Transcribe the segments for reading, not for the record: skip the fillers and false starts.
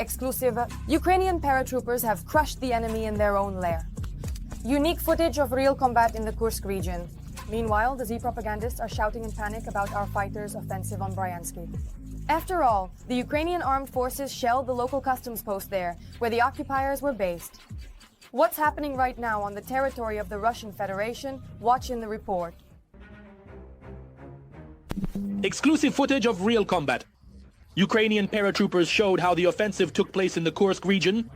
Exclusive, Ukrainian paratroopers have crushed the enemy in their own lair. Unique footage of real combat in the Kursk region. Meanwhile, the Z propagandists are shouting in panic about our fighters' offensive on Bryansky. After all, the Ukrainian armed forces shelled the local customs post there, where the occupiers were based. What's happening right now on the territory of the Russian Federation? Watch in the report. Exclusive footage of real combat. Ukrainian paratroopers showed how the offensive took place in the Kursk region.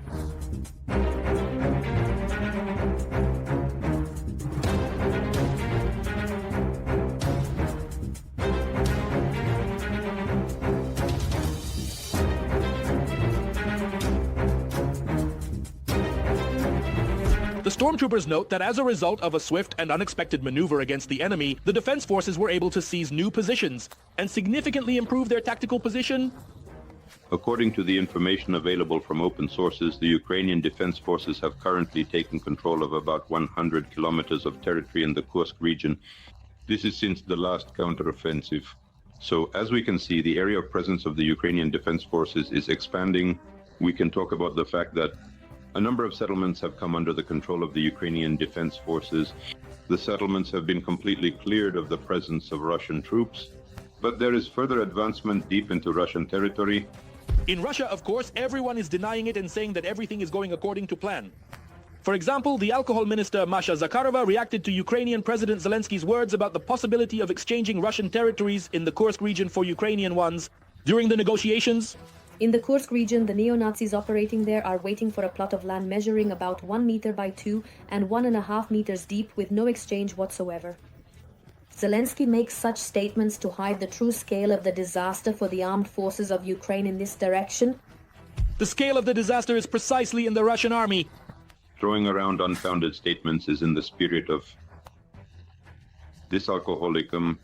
The stormtroopers note that as a result of a swift and unexpected maneuver against the enemy, the defense forces were able to seize new positions and significantly improve their tactical position. According to the information available from open sources, the Ukrainian defense forces have currently taken control of about 100 kilometers of territory in the Kursk region. This is since the last counteroffensive. So, as we can see, the area of presence of the Ukrainian defense forces is expanding. We can talk about the fact that a number of settlements have come under the control of the Ukrainian defense forces. The settlements have been completely cleared of the presence of Russian troops, but there is further advancement deep into Russian territory. In Russia, of course, everyone is denying it and saying that everything is going according to plan. For example, the alcohol minister Masha Zakharova reacted to Ukrainian President Zelensky's words about the possibility of exchanging Russian territories in the Kursk region for Ukrainian ones during the negotiations. In the Kursk region, the neo-Nazis operating there are waiting for a plot of land measuring about 1 meter by 2 and 1.5 meters deep with no exchange whatsoever. Zelensky makes such statements to hide the true scale of the disaster for the armed forces of Ukraine in this direction. The scale of the disaster is precisely in the Russian army. Throwing around unfounded statements is in the spirit of this alcoholicum.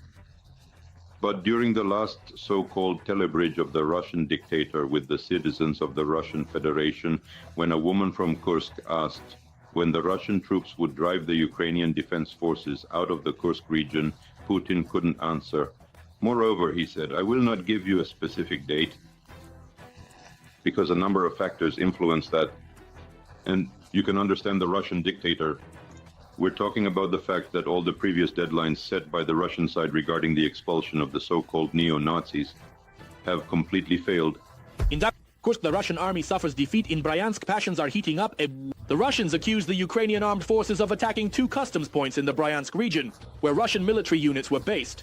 But during the last so-called telebridge of the Russian dictator with the citizens of the Russian Federation, when a woman from Kursk asked when the Russian troops would drive the Ukrainian defense forces out of the Kursk region, Putin couldn't answer. Moreover, he said, I will not give you a specific date because a number of factors influence that. And you can understand the Russian dictator. We're talking about the fact that all the previous deadlines set by the Russian side regarding the expulsion of the so-called neo-Nazis have completely failed. In that Kursk, the Russian army suffers defeat. In Bryansk, passions are heating up. The Russians accuse the Ukrainian armed forces of attacking 2 customs points in the Bryansk region, where Russian military units were based.